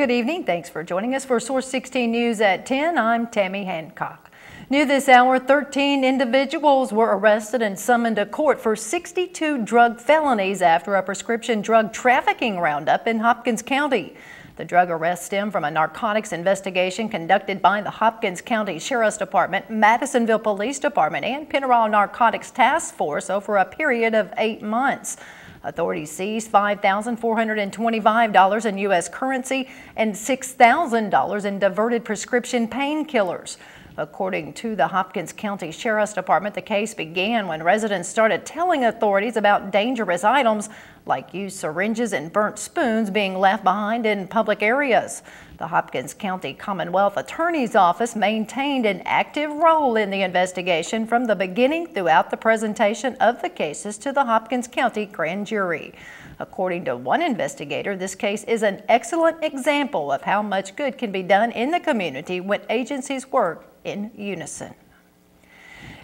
good evening. Thanks for joining us for Source 16 News at 10. I'm Tammy Hancock. New this hour, 13 individuals were arrested and summoned to court for 62 drug felonies after a prescription drug trafficking roundup in Hopkins County. The drug arrests stem from a narcotics investigation conducted by the Hopkins County Sheriff's Department, Madisonville Police Department, and Pennyroyal Narcotics Task Force over a period of 8 months. Authorities seized $5,425 in U.S. currency and $6,000 in diverted prescription painkillers. According to the Hopkins County Sheriff's Department, the case began when residents started telling authorities about dangerous items like used syringes and burnt spoons being left behind in public areas. The Hopkins County Commonwealth Attorney's Office maintained an active role in the investigation from the beginning throughout the presentation of the cases to the Hopkins County Grand Jury. According to one investigator, this case is an excellent example of how much good can be done in the community when agencies work in unison.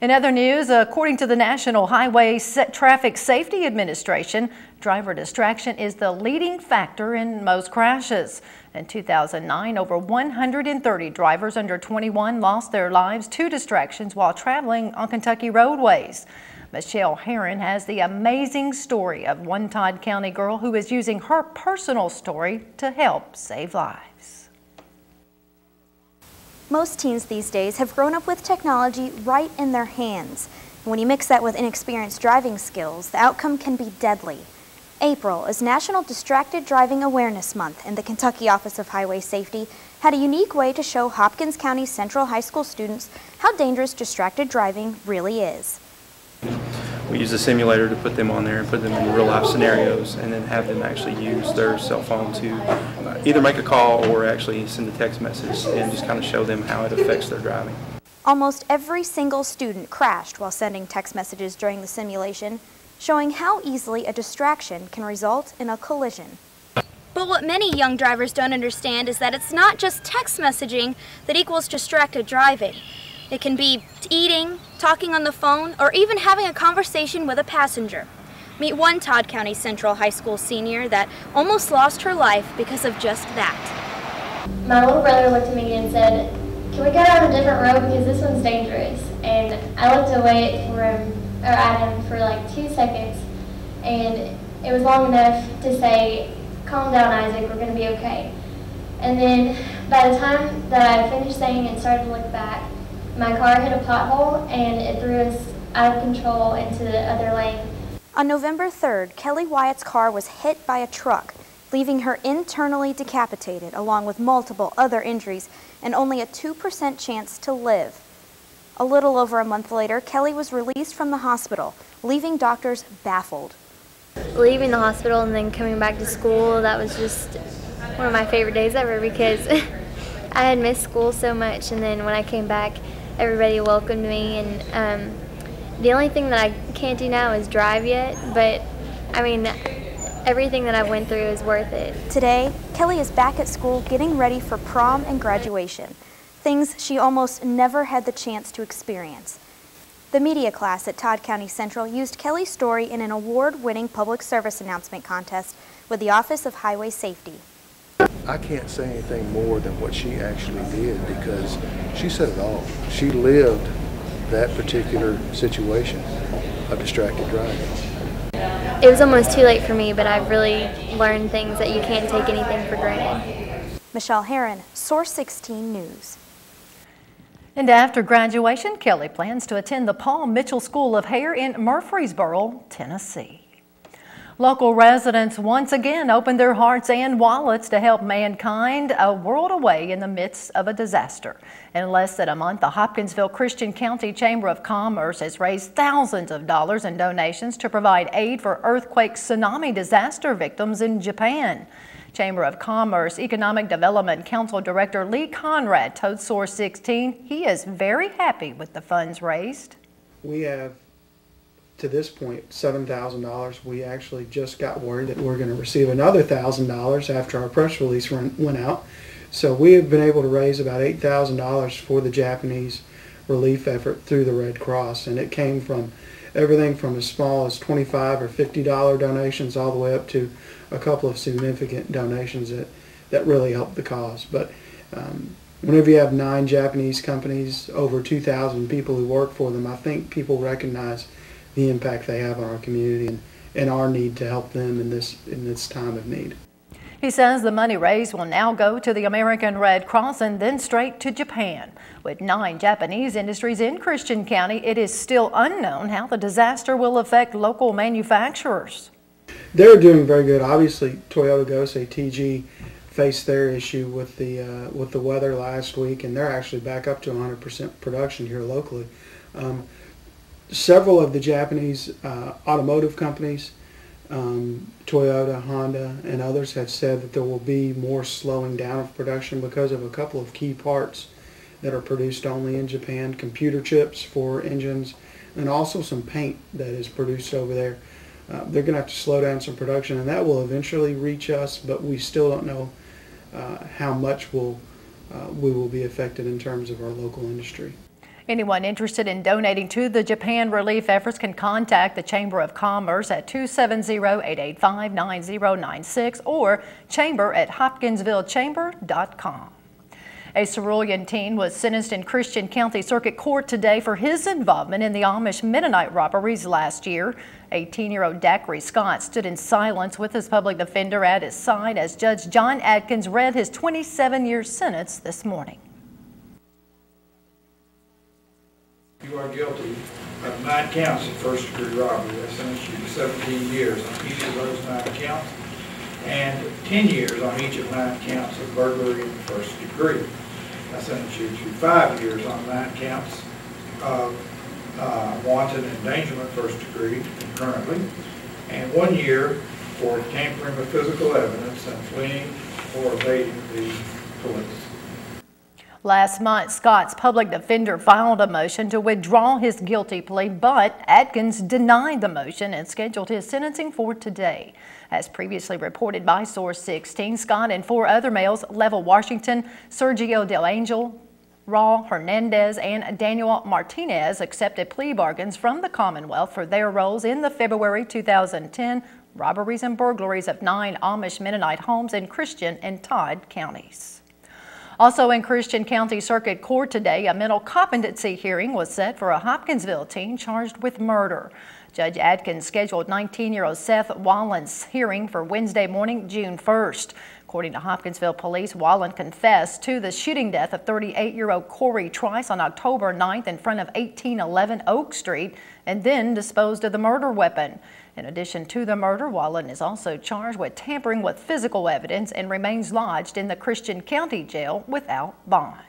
In other news, according to the National Highway Traffic Safety Administration, driver distraction is the leading factor in most crashes. In 2009, over 130 drivers under 21 lost their lives to distractions while traveling on Kentucky roadways. Michelle Herron has the amazing story of one Todd County girl who is using her personal story to help save lives. Most teens these days have grown up with technology right in their hands. When you mix that with inexperienced driving skills, the outcome can be deadly. April is National Distracted Driving Awareness Month, and the Kentucky Office of Highway Safety had a unique way to show Hopkins County Central High School students how dangerous distracted driving really is. We use a simulator to put them on there and put them in real life scenarios and then have them actually use their cell phone to either make a call or actually send a text message and just kind of show them how it affects their driving. Almost every single student crashed while sending text messages during the simulation, showing how easily a distraction can result in a collision. But what many young drivers don't understand is that it's not just text messaging that equals distracted driving. It can be eating, talking on the phone, or even having a conversation with a passenger. Meet one Todd County Central High School senior that almost lost her life because of just that. My little brother looked at me and said, "Can we go down a different road because this one's dangerous?" And I looked away at him for like 2 seconds, and it was long enough to say, "Calm down, Isaac, we're going to be okay." And then by the time that I finished saying and started to look back, my car hit a pothole and it threw us out of control into the other lane. On November 3rd, Kelly Wyatt's car was hit by a truck, leaving her internally decapitated along with multiple other injuries and only a 2% chance to live. A little over a month later, Kelly was released from the hospital, leaving doctors baffled. Leaving the hospital and then coming back to school, that was just one of my favorite days ever because I had missed school so much, and then when I came back, everybody welcomed me, and the only thing that I can't do now is drive yet, but I mean, everything that I went through is worth it. Today, Kelly is back at school getting ready for prom and graduation, things she almost never had the chance to experience. The media class at Todd County Central used Kelly's story in an award-winning public service announcement contest with the Office of Highway Safety. I can't say anything more than what she actually did because she said it all. She lived that particular situation of distracted driving. It was almost too late for me, but I've really learned things that you can't take anything for granted. Michelle Herron, Source 16 News. And after graduation, Kelly plans to attend the Paul Mitchell School of Hair in Murfreesboro, Tennessee. Local residents once again opened their hearts and wallets to help mankind a world away in the midst of a disaster. In less than a month, the Hopkinsville Christian County Chamber of Commerce has raised thousands of dollars in donations to provide aid for earthquake tsunami disaster victims in Japan. Chamber of Commerce Economic Development Council Director Lee Conrad told Source 16 he is very happy with the funds raised. We have to this point $7,000. We actually just got word that we're going to receive another $1,000 after our press release went out. So we have been able to raise about $8,000 for the Japanese relief effort through the Red Cross, and it came from everything from as small as $25 or $50 donations all the way up to a couple of significant donations that that really help the cause. But whenever you have 9 Japanese companies, over 2,000 people who work for them, I think people recognize the impact they have on our community and our need to help them in this time of need. He says the money raised will now go to the American Red Cross and then straight to Japan. With 9 Japanese industries in Christian County, it is still unknown how the disaster will affect local manufacturers. They're doing very good. Obviously, Toyota Gosei TG faced their issue with the weather last week, and they're actually back up to 100% production here locally. Several of the Japanese automotive companies, Toyota, Honda, and others have said that there will be more slowing down of production because of a couple of key parts that are produced only in Japan, computer chips for engines, and also some paint that is produced over there. They're going to have to slow down some production, and that will eventually reach us, but we still don't know how much we will be affected in terms of our local industry. Anyone interested in donating to the Japan relief efforts can contact the Chamber of Commerce at 270-885-9096 or chamber@hopkinsvillechamber.com. A Cerulean teen was sentenced in Christian County Circuit Court today for his involvement in the Amish Mennonite robberies last year. 18-year-old Dacry Scott stood in silence with his public defender at his side as Judge John Adkins read his 27-year sentence this morning. You are guilty of 9 counts of first-degree robbery. I sentence you to 17 years on each of those 9 counts and 10 years on each of 9 counts of burglary in the first degree. I sentence you to 5 years on 9 counts of wanton endangerment first degree concurrently, and 1 year for tampering with physical evidence and fleeing or evading the police. Last month, Scott's public defender filed a motion to withdraw his guilty plea, but Adkins denied the motion and scheduled his sentencing for today. As previously reported by Source16, Scott and 4 other males, Level Washington, Sergio Del Angel, Raul Hernandez, and Daniel Martinez, accepted plea bargains from the Commonwealth for their roles in the February 2010 robberies and burglaries of 9 Amish Mennonite homes in Christian and Todd counties. Also in Christian County Circuit Court today, a mental competency hearing was set for a Hopkinsville teen charged with murder. Judge Adkins scheduled 19-year-old Seth Wallen's hearing for Wednesday morning, June 1st. According to Hopkinsville police, Wallen confessed to the shooting death of 38-year-old Corey Trice on October 9th in front of 1811 Oak Street and then disposed of the murder weapon. In addition to the murder, Wallen is also charged with tampering with physical evidence and remains lodged in the Christian County Jail without bond.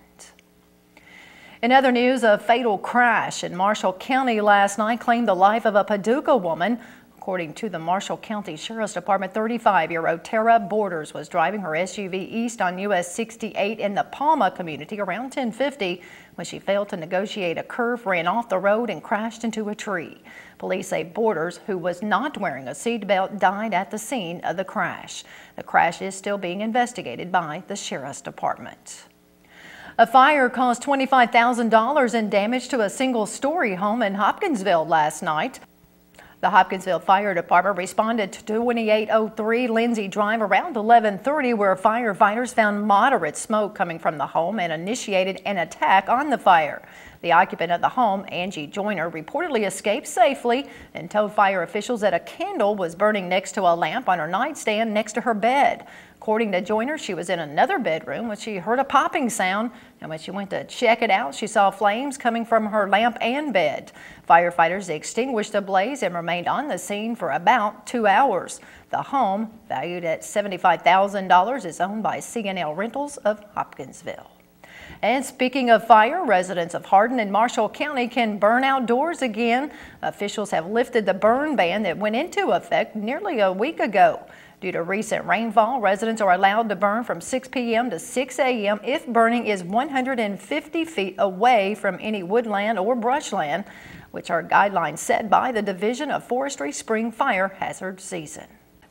In other news, a fatal crash in Marshall County last night claimed the life of a Paducah woman. According to the Marshall County Sheriff's Department, 35-year-old Tara Borders was driving her SUV east on US 68 in the Palma community around 10:50 when she failed to negotiate a curve, ran off the road, and crashed into a tree. Police say Borders, who was not wearing a seatbelt, died at the scene of the crash. The crash is still being investigated by the Sheriff's Department. A fire caused $25,000 in damage to a single-story home in Hopkinsville last night. The Hopkinsville Fire Department responded to 2803 Lindsay Drive around 11:30, where firefighters found moderate smoke coming from the home and initiated an attack on the fire. The occupant of the home, Angie Joyner, reportedly escaped safely and told fire officials that a candle was burning next to a lamp on her nightstand next to her bed. According to Joyner, she was in another bedroom when she heard a popping sound, and when she went to check it out, she saw flames coming from her lamp and bed. Firefighters extinguished the blaze and remained on the scene for about 2 hours. The home, valued at $75,000, is owned by C&L Rentals of Hopkinsville. And speaking of fire, residents of Hardin and Marshall County can burn outdoors again. Officials have lifted the burn ban that went into effect nearly a week ago. Due to recent rainfall, residents are allowed to burn from 6 p.m. to 6 a.m. if burning is 150 feet away from any woodland or brushland, which are guidelines set by the Division of Forestry Spring Fire Hazard Season.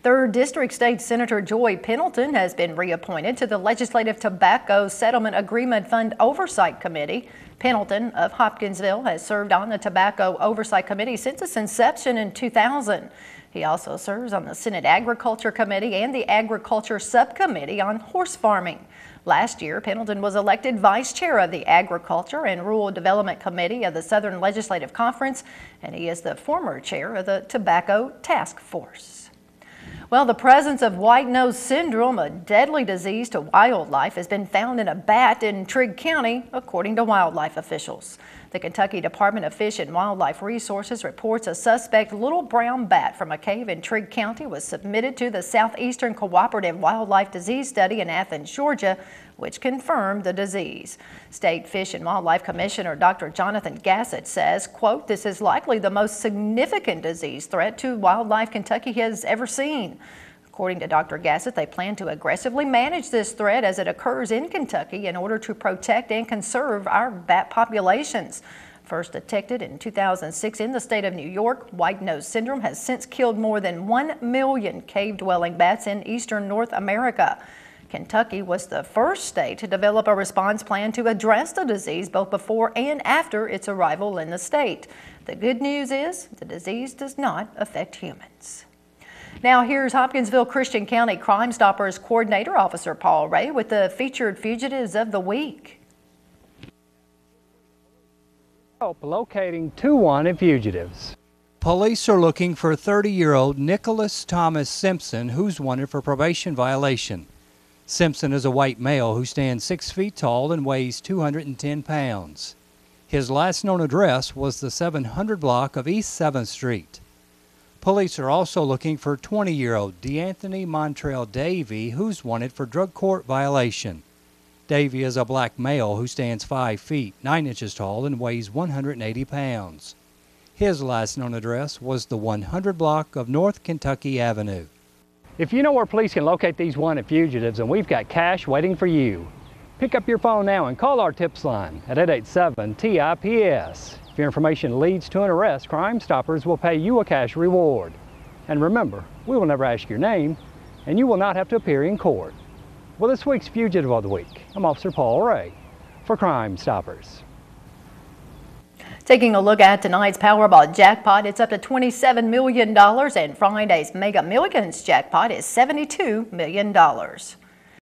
3rd District State Senator Joy Pendleton has been reappointed to the Legislative Tobacco Settlement Agreement Fund Oversight Committee. Pendleton of Hopkinsville has served on the Tobacco Oversight Committee since its inception in 2000. He also serves on the Senate Agriculture Committee and the Agriculture Subcommittee on horse farming. Last year, Pendleton was elected vice chair of the Agriculture and Rural Development Committee of the Southern Legislative Conference, and he is the former chair of the Tobacco Task Force. Well, the presence of white nose syndrome, a deadly disease to wildlife, has been found in a bat in Trigg County, according to wildlife officials. The Kentucky Department of Fish and Wildlife Resources reports a suspect little brown bat from a cave in Trigg County was submitted to the Southeastern Cooperative Wildlife Disease Study in Athens, Georgia, which confirmed the disease. State Fish and Wildlife Commissioner Dr. Jonathan Gassett says, quote, "This is likely the most significant disease threat to wildlife Kentucky has ever seen." According to Dr. Gassett, they plan to aggressively manage this threat as it occurs in Kentucky in order to protect and conserve our bat populations. First detected in 2006 in the state of New York, white nose syndrome has since killed more than 1 million cave-dwelling bats in eastern North America. Kentucky was the first state to develop a response plan to address the disease both before and after its arrival in the state. The good news is the disease does not affect humans. Now here's Hopkinsville Christian County Crime Stoppers Coordinator Officer Paul Ray with the featured fugitives of the week. Help locating 2 wanted fugitives. Police are looking for 30-year-old Nicholas Thomas Simpson, who's wanted for probation violation. Simpson is a white male who stands 6 feet tall and weighs 210 pounds. His last known address was the 700 block of East 7th Street. Police are also looking for 20-year-old DeAnthony Montrell Davey, who's wanted for drug court violation. Davey is a black male who stands 5 feet, 9 inches tall and weighs 180 pounds. His last known address was the 100 block of North Kentucky Avenue. If you know where police can locate these wanted fugitives, and we've got cash waiting for you. Pick up your phone now and call our tips line at 887-TIPS. If your information leads to an arrest, Crime Stoppers will pay you a cash reward. And remember, we will never ask your name, and you will not have to appear in court. Well, this week's Fugitive of the Week, I'm Officer Paul Ray for Crime Stoppers. Taking a look at tonight's Powerball jackpot, it's up to $27 million, and Friday's Mega Millions jackpot is $72 million.